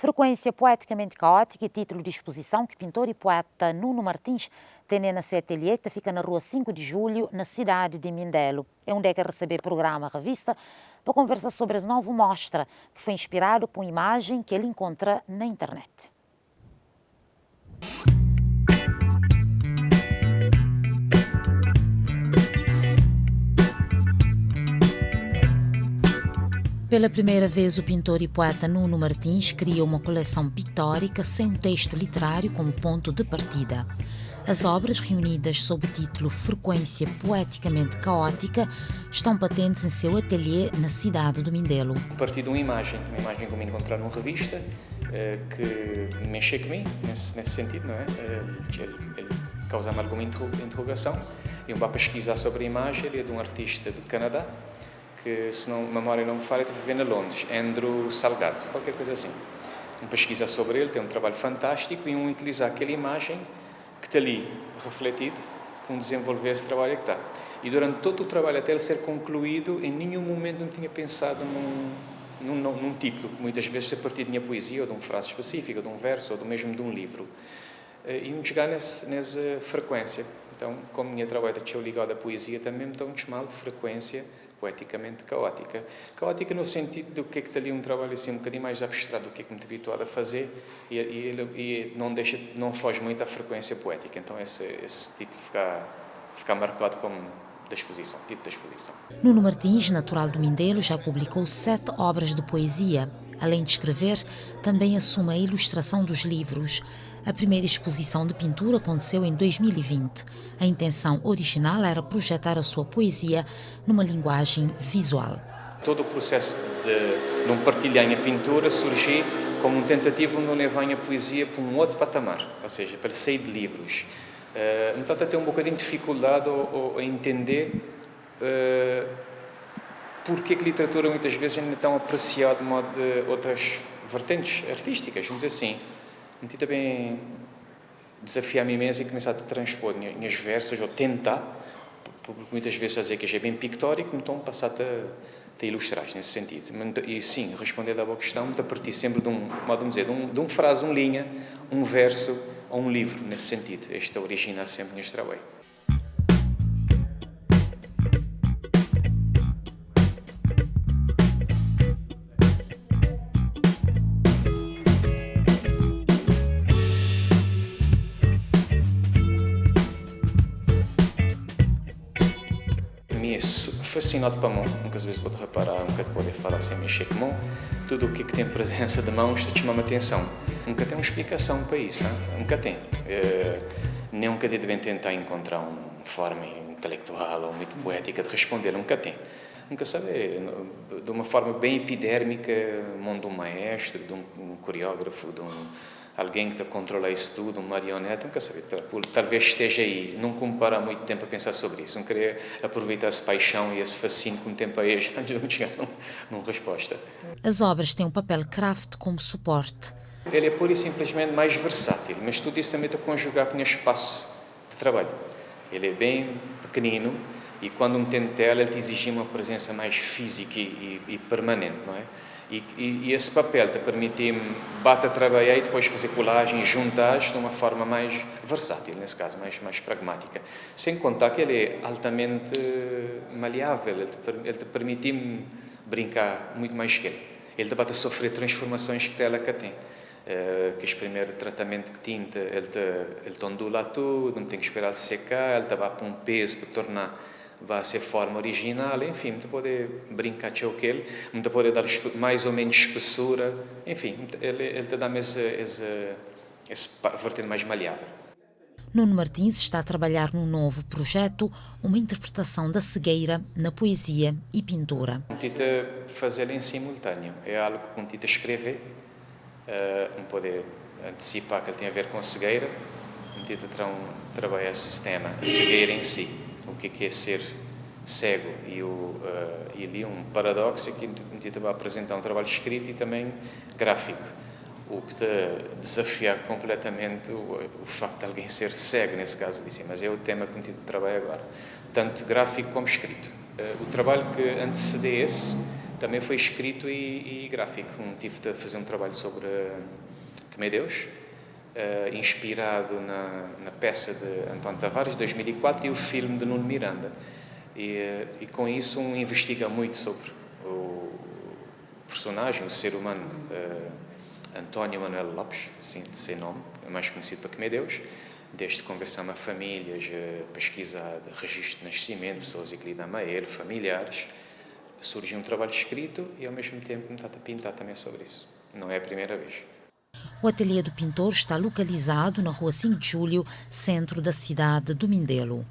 Frequência poeticamente caótica e título de exposição que pintor e poeta Nuno Martins tem na seu ateliê, que fica na rua 5 de Julho, na cidade de Mindelo. É onde é que receber programa, revista, para conversar sobre as novas mostras, que foi inspirado por uma imagem que ele encontra na internet. Pela primeira vez, o pintor e poeta Nuno Martins cria uma coleção pictórica sem um texto literário como ponto de partida. As obras, reunidas sob o título Frequência Poeticamente Caótica, estão patentes em seu ateliê na cidade do Mindelo. A partir de uma imagem que me encontraram numa revista, que mexeu comigo nesse sentido, não é? Ele causa-me alguma interrogação, e eu vou pesquisar sobre a imagem. Ele é de um artista do Canadá, que, se não, a memória não me falha, vive em Londres, Andrew Salgado, qualquer coisa assim. Pesquisar sobre ele, tem um trabalho fantástico, e utilizar aquela imagem que está ali refletido para desenvolver esse trabalho que está. E durante todo o trabalho, até ele ser concluído, em nenhum momento não tinha pensado num título, que muitas vezes a partir de minha poesia, ou de uma frase específica, ou de um verso, ou do mesmo de um livro. E não chegar nessa frequência. Então, como minha trabalho está ligado à poesia, também me dá um chamado de frequência poeticamente caótica. Caótica no sentido do que está ali um trabalho assim um bocadinho mais abstrato do que me estou habituado a fazer, e não foge muito à frequência poética. Então esse título fica marcado como título da exposição. Nuno Martins, natural do Mindelo, já publicou 7 obras de poesia. Além de escrever, também assume a ilustração dos livros. A primeira exposição de pintura aconteceu em 2020. A intenção original era projetar a sua poesia numa linguagem visual. Todo o processo de não partilhar a pintura surgiu como uma tentativa de não levar a poesia para um outro patamar, ou seja, para sair de livros. Então, até ter um bocadinho de dificuldade a entender porque a literatura muitas vezes ainda é tão apreciada de modo de outras vertentes artísticas, muito assim. Eu também desafiar-me imenso e começar a transpor minhas versos, ou tentar, porque muitas vezes a dizer que é bem pictórico, então passar a ilustrar nesse sentido. E sim, responder à boa questão, a partir sempre de uma frase, uma linha, um verso ou um livro, nesse sentido. Este origina sempre neste trabalho. Fascinado para a mão, muitas vezes pode reparar, nunca te pode falar sem mexer com a mão, tudo o que tem presença de mãos te chama a atenção. Nunca tem uma explicação para isso, nunca tem. Nem nunca devem tentar encontrar uma forma intelectual ou muito poética de responder, nunca tem. Nunca sabe, de uma forma bem epidérmica, mão de um maestro, de um coreógrafo, de alguém que controla isso tudo, um marionete, nunca sabe. Talvez esteja aí, não comparar muito tempo a pensar sobre isso, não querer aproveitar essa paixão e esse fascínio com o tempo a este antes de não chegar numa resposta. As obras têm um papel craft como suporte. Ele é pura e simplesmente mais versátil, mas tudo isso também está a conjugar com o espaço de trabalho. Ele é bem pequenino e quando me tem tela, ele te exige uma presença mais física e permanente, não é? E esse papel te permite-me trabalhar e depois fazer colagem, juntar de uma forma mais versátil, nesse caso, mais pragmática. Sem contar que ele é altamente maleável, ele te permite-me brincar muito mais que ele. Ele te bate a sofrer transformações que ela tem. Que esse primeiro tratamento de tinta, ele te ondula tudo, não tem que esperar secar, ele te bate um peso para tornar vai ser forma original, enfim, te pode brincar com ele, te pode dar mais ou menos espessura, enfim, ele te dá esse vertente mais maleável. Nuno Martins está a trabalhar num novo projeto, uma interpretação da cegueira na poesia e pintura. Tenta fazê-lo em simultâneo, é algo que tenta escrever, não pode antecipar que ele tem a ver com a cegueira, tenta trabalhar esse tema, a cegueira em si. O que é ser cego e ali um paradoxo que me vai apresentar um trabalho escrito e também gráfico, o que te desafia completamente o facto de alguém ser cego nesse caso ali, mas é o tema que me trabalho agora, tanto gráfico como escrito. O trabalho que antecede esse Também foi escrito e gráfico. Tive de fazer um trabalho sobre Quemedeus, inspirado na peça de António Tavares, de 2004, e o filme de Nuno Miranda. E com isso investiga muito sobre o personagem, o ser humano, António Manuel Lopes, assim de ser nome, mais conhecido para Quemedeus, desde conversar com famílias, pesquisar registro de nascimento, pessoas que lidam a ele, familiares. Surgiu um trabalho escrito e ao mesmo tempo me está a pintar também sobre isso. Não é a primeira vez. O ateliê do pintor está localizado na Rua 5 de Julho, centro da cidade do Mindelo.